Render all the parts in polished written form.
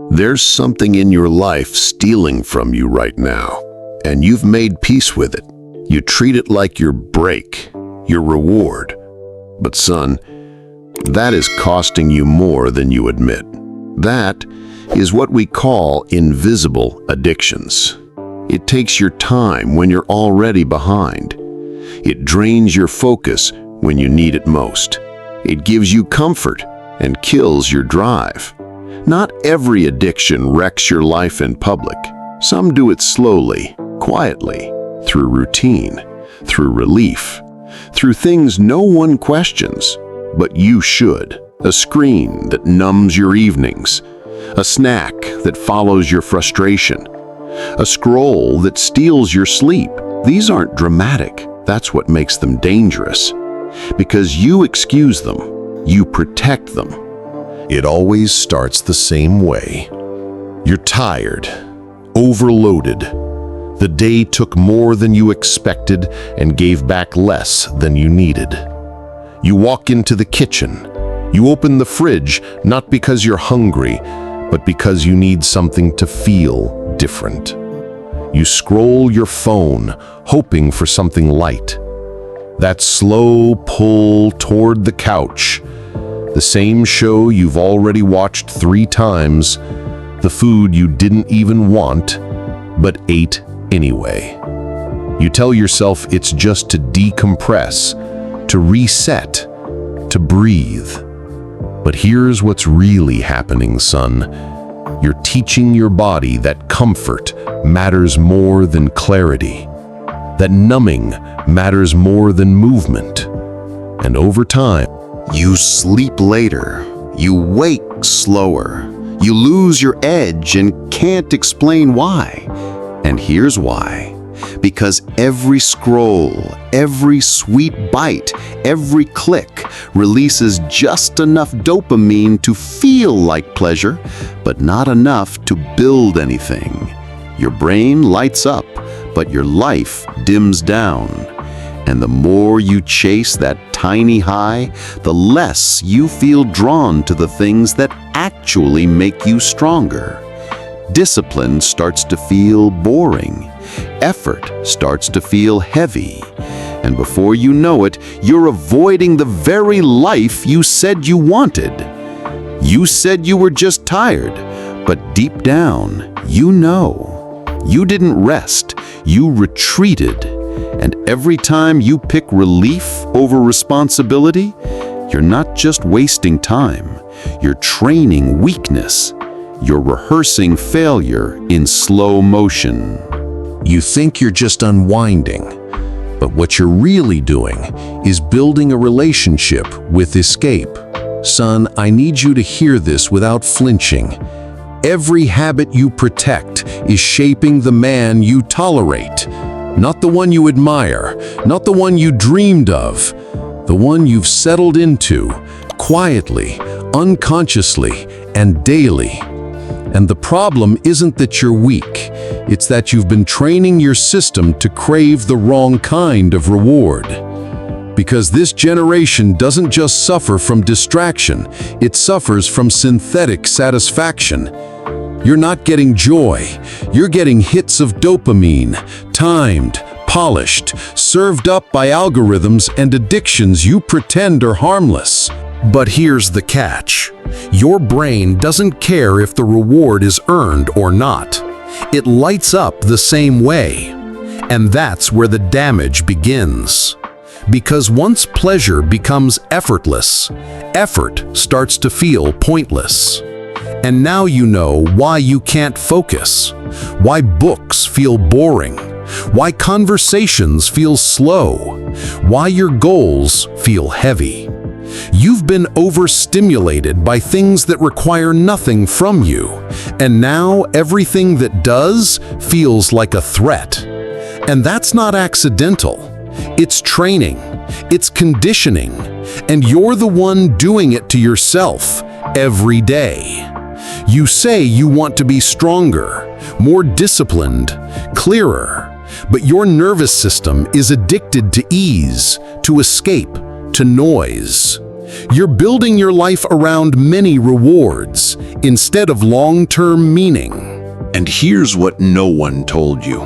There's something in your life stealing from you right now, and you've made peace with it. You treat it like your break, your reward. But son, that is costing you more than you admit. That is what we call invisible addictions. It takes your time when you're already behind. It drains your focus when you need it most. It gives you comfort and kills your drive. Not every addiction wrecks your life in public. Some do it slowly, quietly, through routine, through relief, through things no one questions, but you should. A screen that numbs your evenings, a snack that follows your frustration, a scroll that steals your sleep. These aren't dramatic. That's what makes them dangerous. Because you excuse them, you protect them. It always starts the same way. You're tired, overloaded. The day took more than you expected and gave back less than you needed. You walk into the kitchen. You open the fridge, not because you're hungry, but because you need something to feel different. You scroll your phone, hoping for something light. That slow pull toward the couch, the same show you've already watched 3 times, the food you didn't even want, but ate anyway. You tell yourself it's just to decompress, to reset, to breathe. But here's what's really happening, son. You're teaching your body that comfort matters more than clarity, that numbing matters more than movement. And over time, you sleep later, you wake slower, you lose your edge and can't explain why. And here's why. Because every scroll, every sweet bite, every click releases just enough dopamine to feel like pleasure, but not enough to build anything. Your brain lights up, but your life dims down. And the more you chase that tiny high, the less you feel drawn to the things that actually make you stronger. Discipline starts to feel boring. Effort starts to feel heavy. And before you know it, you're avoiding the very life you said you wanted. You said you were just tired, but deep down, you know. You didn't rest, you retreated. And every time you pick relief over responsibility, you're not just wasting time, you're training weakness. You're rehearsing failure in slow motion. you think you're just unwinding, but what you're really doing is building a relationship with escape. Son, I need you to hear this without flinching. Every habit you protect is shaping the man you tolerate. Not the one you admire, not the one you dreamed of, the one you've settled into, quietly, unconsciously, and daily. And the problem isn't that you're weak, it's that you've been training your system to crave the wrong kind of reward. Because this generation doesn't just suffer from distraction, it suffers from synthetic satisfaction. You're not getting joy, you're getting hits of dopamine, timed, polished, served up by algorithms and addictions you pretend are harmless. But here's the catch. Your brain doesn't care if the reward is earned or not. It lights up the same way. And that's where the damage begins. Because once pleasure becomes effortless, effort starts to feel pointless. And now you know why you can't focus, why books feel boring, why conversations feel slow, why your goals feel heavy. You've been overstimulated by things that require nothing from you, and now everything that does feels like a threat. And that's not accidental. It's training, it's conditioning, and you're the one doing it to yourself every day. You say you want to be stronger, more disciplined, clearer, but your nervous system is addicted to ease, to escape, to noise. You're building your life around many rewards instead of long-term meaning. And here's what no one told you.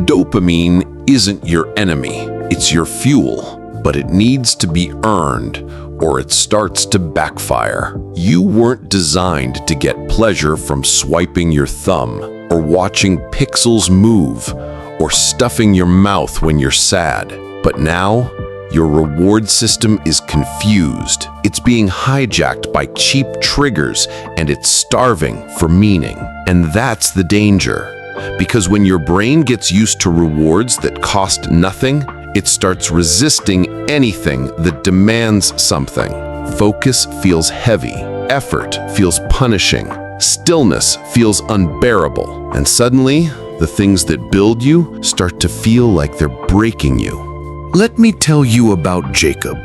Dopamine isn't your enemy, it's your fuel, but it needs to be earned or it starts to backfire. You weren't designed to get pleasure from swiping your thumb or watching pixels move or stuffing your mouth when you're sad. But now, your reward system is confused. It's being hijacked by cheap triggers and it's starving for meaning. And that's the danger. Because when your brain gets used to rewards that cost nothing, it starts resisting anything that demands something. Focus feels heavy. Effort feels punishing. Stillness feels unbearable. And suddenly, the things that build you start to feel like they're breaking you. Let me tell you about Jacob,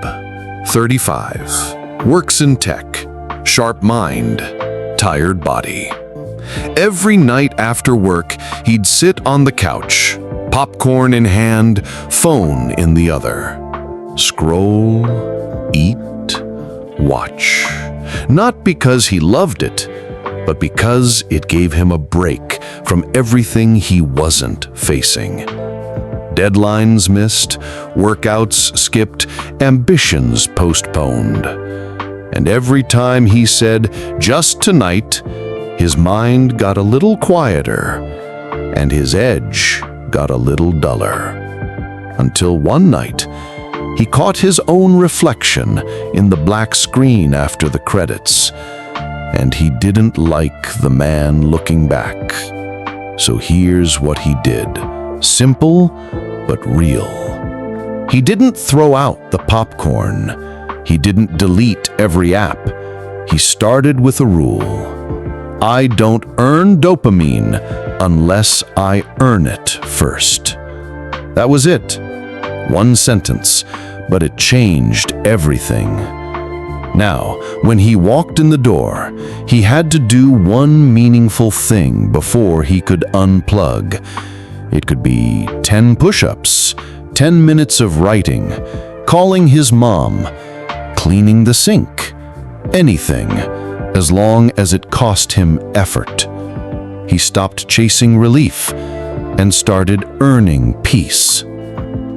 35, works in tech, sharp mind, tired body. Every night after work, he'd sit on the couch, popcorn in hand, phone in the other. Scroll, eat, watch. Not because he loved it, but because it gave him a break from everything he wasn't facing. Deadlines missed, workouts skipped, ambitions postponed. And every time he said, "just tonight," his mind got a little quieter and his edge got a little duller. Until one night, he caught his own reflection in the black screen after the credits, and he didn't like the man looking back. So here's what he did. Simple, but real. He didn't throw out the popcorn. He didn't delete every app. He started with a rule. I don't earn dopamine unless I earn it first. That was it. One sentence, but it changed everything. Now, when he walked in the door, he had to do one meaningful thing before he could unplug. It could be 10 push-ups, 10 minutes of writing, calling his mom, cleaning the sink, anything, as long as it cost him effort. He stopped chasing relief and started earning peace.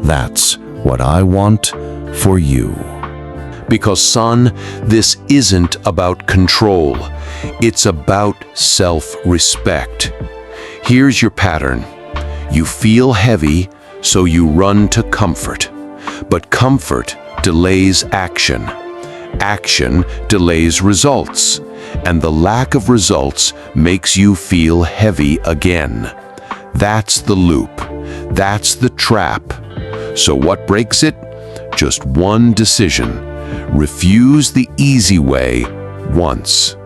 That's what I want for you. Because, son, this isn't about control. It's about self-respect. Here's your pattern. You feel heavy, so you run to comfort. But comfort delays action. Action delays results. And the lack of results makes you feel heavy again. That's the loop. That's the trap. So what breaks it? Just one decision. Refuse the easy way once.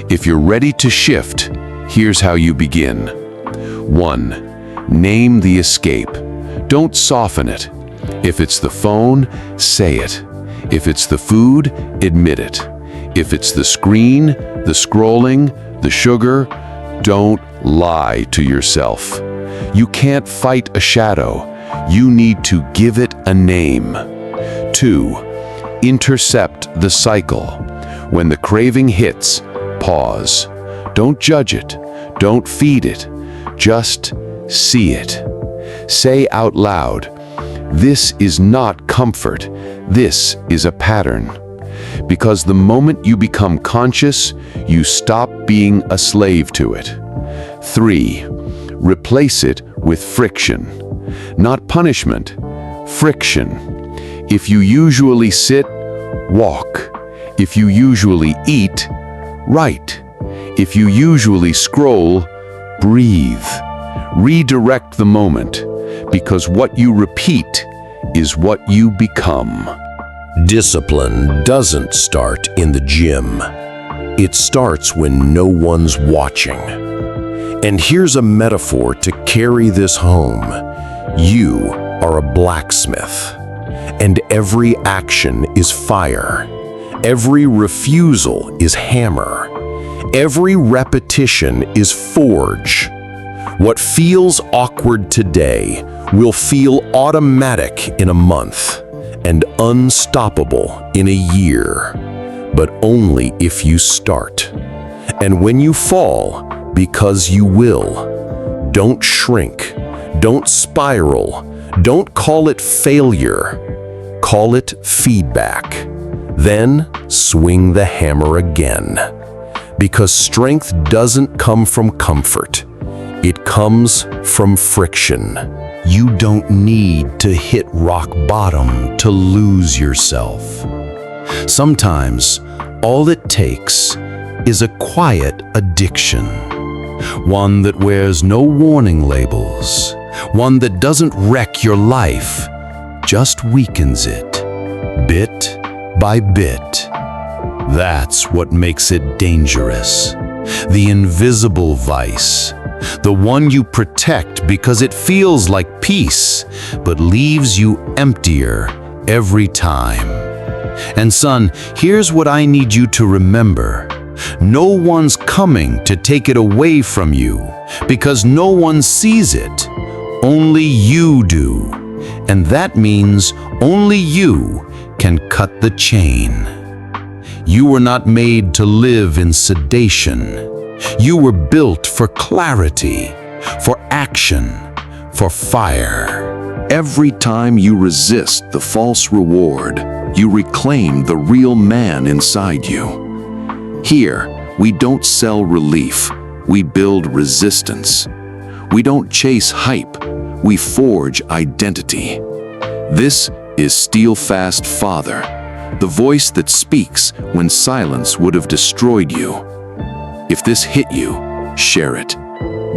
If you're ready to shift, here's how you begin. 1. Name the escape. Don't soften it. If it's the phone, say it. If it's the food, admit it. If it's the screen, the scrolling, the sugar, don't lie to yourself. You can't fight a shadow. You need to give it a name. 2. Intercept the cycle. When the craving hits, pause. Don't judge it. Don't feed it. Just see it. Say out loud, this is not comfort. This is a pattern. Because the moment you become conscious, you stop being a slave to it. 3. Replace it with friction. Not punishment, friction. If you usually sit, walk. If you usually eat, write. If you usually scroll, breathe. Redirect the moment, because what you repeat is what you become. Discipline doesn't start in the gym. It starts when no one's watching. And here's a metaphor to carry this home. You are a blacksmith, and every action is fire. Every refusal is hammer. Every repetition is forge. What feels awkward today will feel automatic in a month and unstoppable in a year. but only if you start. And when you fall, because you will, don't shrink, don't spiral, don't call it failure, call it feedback. Then swing the hammer again. Because strength doesn't come from comfort. It comes from friction. You don't need to hit rock bottom to lose yourself. Sometimes, all it takes is a quiet addiction. One that wears no warning labels. One that doesn't wreck your life, just weakens it, bit by bit. That's what makes it dangerous. The invisible vice. The one you protect because it feels like peace, but leaves you emptier every time. And son, here's what I need you to remember. No one's coming to take it away from you, because no one sees it. Only you do. And that means only you can cut the chain. You were not made to live in sedation. You were built for clarity, for action, for fire. Every time you resist the false reward, you reclaim the real man inside you. Here, we don't sell relief, we build resistance. We don't chase hype, we forge identity. This is Steelfast Father, the voice that speaks when silence would have destroyed you. If this hit you, share it.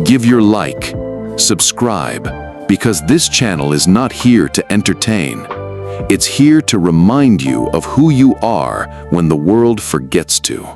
Give your like, subscribe, because this channel is not here to entertain. It's here to remind you of who you are when the world forgets to.